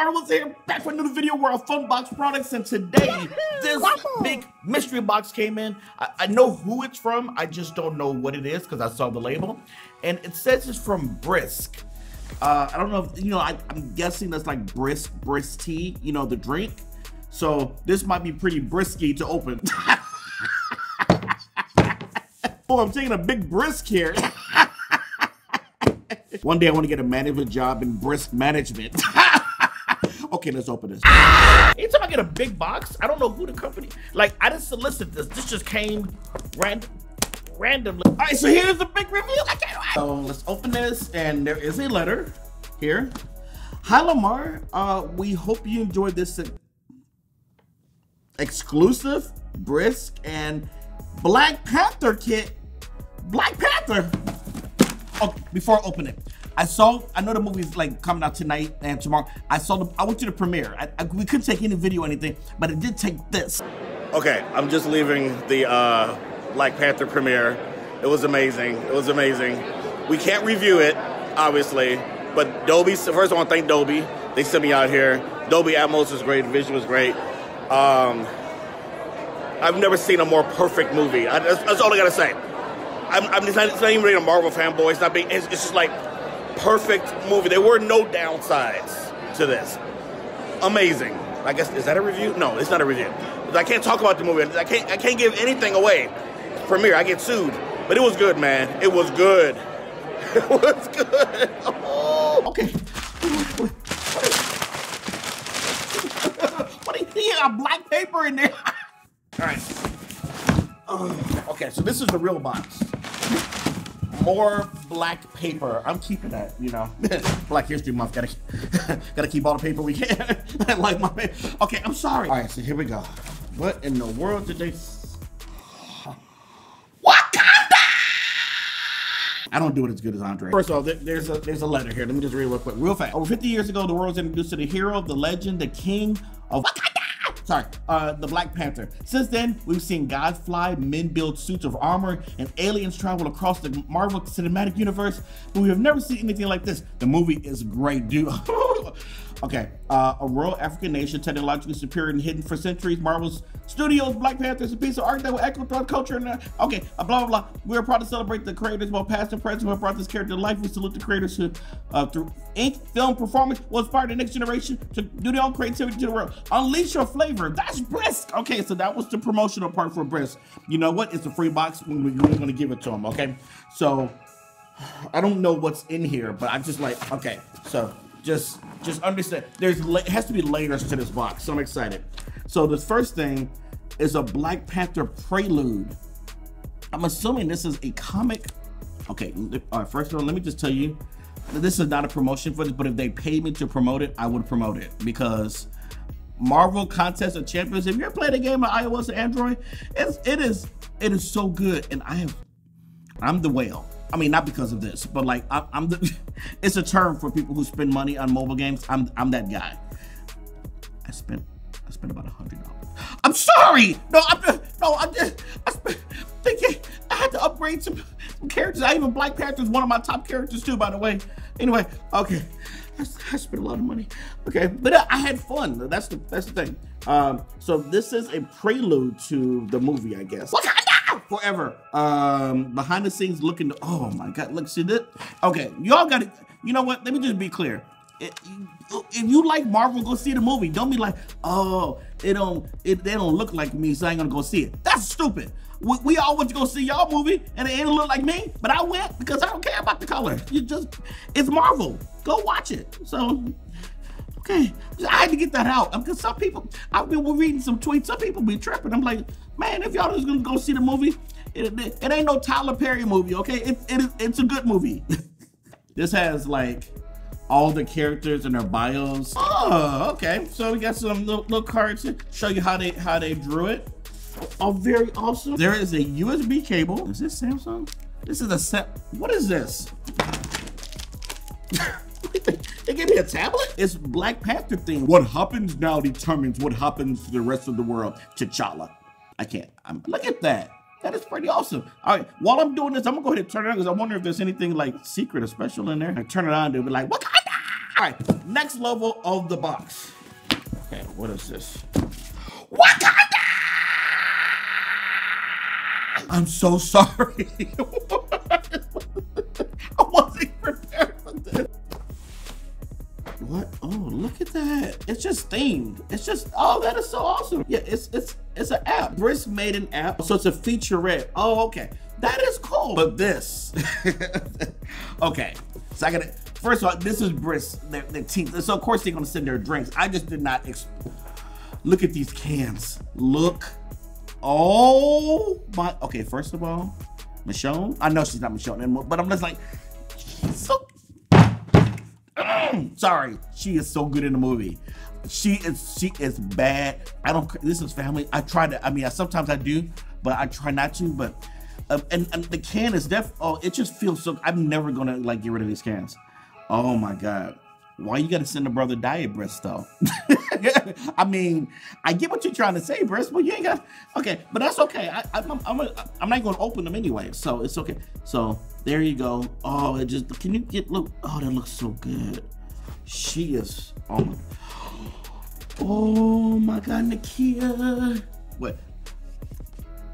Marvel's here, back with another video where I fun box products, and today this big mystery box came in. I know who it's from, I just don't know what it is because I saw the label, and it says it's from Brisk. I don't know if, you know, I'm guessing that's like Brisk tea, you know, the drink. So this might be pretty brisky to open. Oh, I'm taking a big Brisk here. One day I want to get a management job in Brisk management. Okay, let's open this. Anytime I get a big box, I don't know who the company, like I didn't solicit this. This just came randomly. All right, so here's the big review. So let's open this, and there is a letter here. Hi, Lamarr. We hope you enjoyed this exclusive Brisk and Black Panther kit. Black Panther. Oh, before I open it, I know the movie's like coming out tonight and tomorrow. I went to the premiere. We couldn't take any video or anything, but it did take this. Okay, I'm just leaving the Black Panther premiere. It was amazing. It was amazing. We can't review it, obviously, but Dolby, first I want to thank Dolby. They sent me out here. Dolby Atmos is great. The vision was great. I've never seen a more perfect movie. That's all I gotta say. It's not even really a Marvel fanboy. It's just like perfect movie. There were no downsides to this. Amazing. I guess, is that a review? No, it's not a review. I can't talk about the movie. I can't give anything away. Premiere, I get sued. But it was good, man. It was good. It was good. Oh. Okay. What do you got black paper in there? All right. Okay, so this is the real box. More black paper. I'm keeping that, you know. Black History Month. Gotta keep all the paper we can. I like my paper. Okay, I'm sorry. All right, so here we go. What in the world did they? Wakanda! I don't do it as good as Andre. First of all, there's a letter here. Let me just read it real quick, real fast. Over 50 years ago, the world was introduced to the hero, the legend, the king of Wakanda. Sorry, the Black Panther. Since then, we've seen gods fly, men build suits of armor, and aliens travel across the Marvel Cinematic Universe, but we have never seen anything like this. The movie is great, dude. Okay, a rural African nation, technologically superior and hidden for centuries. Marvel's Studios, Black Panther is a piece of art that will echo throughout culture. And okay, blah, blah, blah. We are proud to celebrate the creators, both past and present, who have brought this character to life. We salute the creators who, through ink, film, performance, will inspire the next generation to do their own creativity to the world. Unleash your flavor. That's Brisk. Okay, so that was the promotional part for Brisk. You know what? It's a free box. We're going to give it to them, okay? So, I don't know what's in here, but I'm just like, okay, so just understand. It has to be layers to this box, so I'm excited. So the first thing is a Black Panther prelude. I'm assuming this is a comic. Okay, all right, first of all, let me just tell you, this is not a promotion for this, but if they paid me to promote it, I would promote it, because Marvel Contest of Champions, if you're playing a game on iOS or Android, it is so good, and I'm the whale. I mean, not because of this, but like it's a term for people who spend money on mobile games. I'm that guy. I spent about $100. I'm sorry. I had to upgrade some characters. I even Black Panther is one of my top characters too, by the way. Anyway, okay. I spent a lot of money. Okay, but I had fun. That's the thing. So this is a prelude to the movie, I guess. Forever. Behind the scenes looking to, oh my God, look, see this? Okay, y'all got it. You know what? Let me just be clear. If you like Marvel, go see the movie. Don't be like, oh, they don't look like me, so I ain't gonna go see it. That's stupid. We all went to go see y'all movie, and it ain't look like me, but I went because I don't care about the color. It's Marvel. Go watch it. So, okay, I had to get that out because some people, I've been reading some tweets. Some people be tripping. I'm like, man, if y'all just gonna go see the movie, it ain't no Tyler Perry movie, okay? It's a good movie. This has like all the characters and their bios. Oh, okay. So we got some little cards to show you how they drew it. Oh, very awesome. There is a USB cable. Is this Samsung? This is a set. What is this? They gave me a tablet? It's Black Panther theme. What happens now determines what happens to the rest of the world. T'Challa. I can't. Look at that. That is pretty awesome. All right, while I'm doing this, I'm gonna go ahead and turn it on because I wonder if there's anything like secret or special in there. I turn it on, they'll be like, Wakanda! right, next level of the box. Okay, what is this? Wakanda! I'm so sorry. I wasn't prepared for this. What? Oh, look at that. It's just themed. It's just, oh, that is so awesome. Yeah, it's an app. Brisk made an app, so it's a featurette. Oh, okay. That is cool. But this, okay. So I gotta, first of all, this is Brisk, their teeth. So of course they're gonna send their drinks. I just did not, look at these cans. Look. Oh my, okay, first of all, Michonne. I know she's not Michonne anymore, but I'm just like, she's so, sorry, she is so good in the movie. She is bad. I don't, this is family. I try to, I mean, sometimes I do, but I try not to, but, and the can is oh, it just feels so, I'm never gonna like get rid of these cans. Oh my God. Why you gotta send a brother diet Brisk though? I mean, I get what you're trying to say, Brisk, but you ain't got, okay, but that's okay. I'm not gonna open them anyway, so it's okay. So there you go. Oh, it just, can you get, look, oh, that looks so good. She is, oh my God, Nakia. What?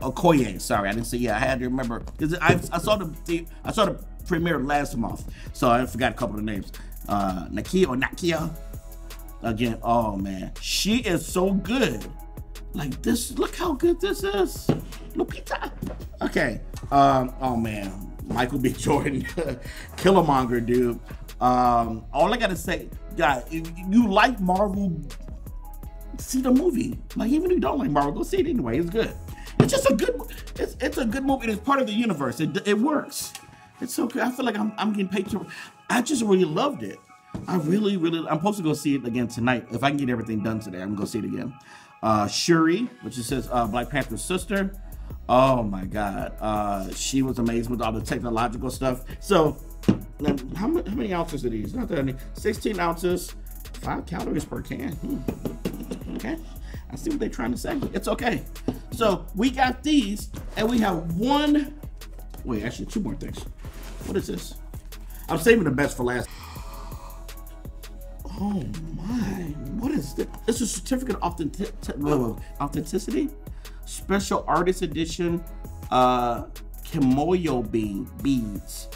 Okoye, sorry, I didn't say, yeah, I had to remember, because I saw the premiere last month, so I forgot a couple of names. Nakia or Nakia. Again, oh man, she is so good. Like this, look how good this is. Lupita. Okay, oh man, Michael B. Jordan, Killmonger, dude. All I gotta say, guys, if you like Marvel, see the movie. Like even if you don't like Marvel, go see it anyway. It's good. It's just a good, it's a good movie. It's part of the universe. It works. It's so good. I feel like I'm getting paid to. I just really loved it. I really, I'm supposed to go see it again tonight. If I can get everything done today, I'm gonna go see it again. Shuri, which it says Black Panther's sister. Oh my God, she was amazing with all the technological stuff. So, how many ounces are these? Not that many. 16 ounces, 5 calories per can. Okay, I see what they're trying to say. It's okay. So we got these, and we have one. Wait, actually, 2 more things. What is this? I'm saving the best for last. Oh my, what is this? It's a certificate of authenticity. Special artist edition Kimoyo beads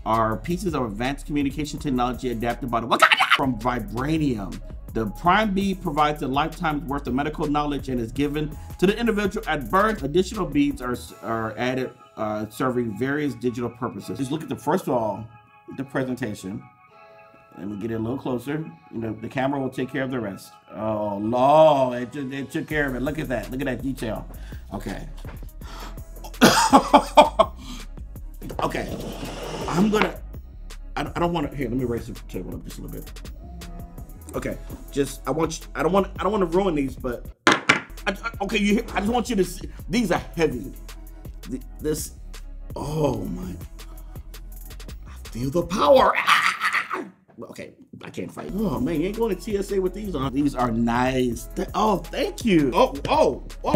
are pieces of advanced communication technology adapted by the Wakanda from vibranium. The prime bead provides a lifetime's worth of medical knowledge and is given to the individual at birth. Additional beads are added serving various digital purposes. Just look at first of all, the presentation. Let me get it a little closer. You know, the camera will take care of the rest. Oh, Lord, it took care of it. Look at that. Look at that detail. Okay. Okay. I'm gonna. I don't want to. Here, let me raise the table up just a little bit. Okay. I don't want to ruin these, but. Okay. I just want you to see. These are heavy. This. Oh my. I feel the power. Okay, I can't fight. Oh man, you ain't going to TSA with these on. These are nice. Oh, thank you. Oh. I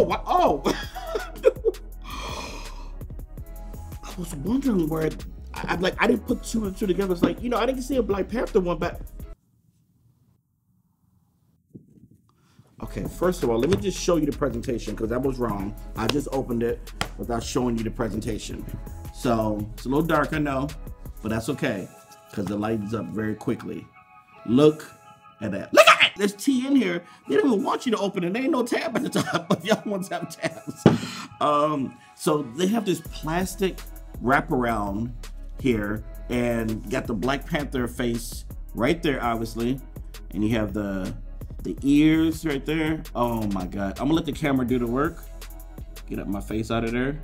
was wondering where I didn't put 2 and 2 together. It's like, you know, I didn't see a Black Panther one, but okay, first of all, let me just show you the presentation because that was wrong. I just opened it without showing you the presentation. So it's a little dark, I know, but that's okay. Because it lightens up very quickly. Look at that. Look at it! There's tea in here. They don't even want you to open it. There ain't no tab at the top, but the other ones have tabs. So they have this plastic wraparound here and got the Black Panther face right there, obviously. And you have the ears right there. Oh my God. I'm gonna let the camera do the work. Get up my face out of there.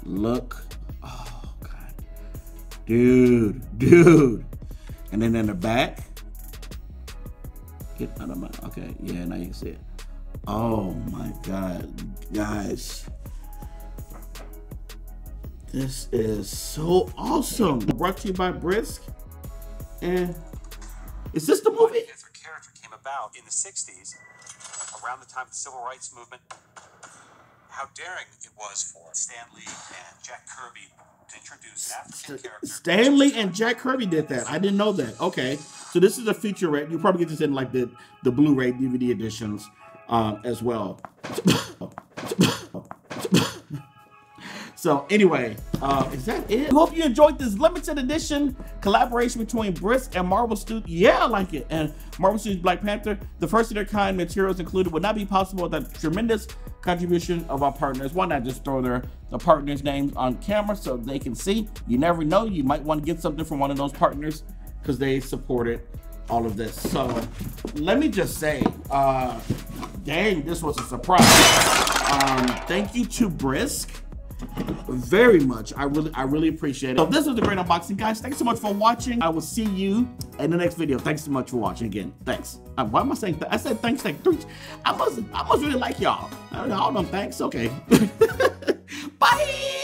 Look. Dude. And then in the back, get out of my, okay, yeah, now you can see it. Oh my God, guys. This is so awesome. Brought to you by Brisk. And is this the movie? Black Panther character came about in the 60s, around the time of the Civil Rights Movement. how daring it was for Stan Lee and Jack Kirby to introduce an African character. Stan Lee and Jack Kirby did that. I didn't know that. Okay, so this is a featurette. You probably get this in like the Blu-ray DVD editions as well. So anyway, is that it? I hope you enjoyed this limited edition collaboration between Brisk and Marvel Studios. Yeah, I like it. And Marvel Studios Black Panther. The first of their kind materials included would not be possible without the tremendous contribution of our partners. Why not just throw the partners' names on camera so they can see? You never know. You might want to get something from one of those partners because they supported all of this. So let me just say, dang, this was a surprise. Thank you to Brisk very much. I really appreciate it. So this was a great unboxing, guys. Thanks so much for watching. I will see you in the next video. Thanks so much for watching again. Thanks. Why am I saying I said thanks like 3. I must really like y'all. I don't know. Thanks. Okay. Bye.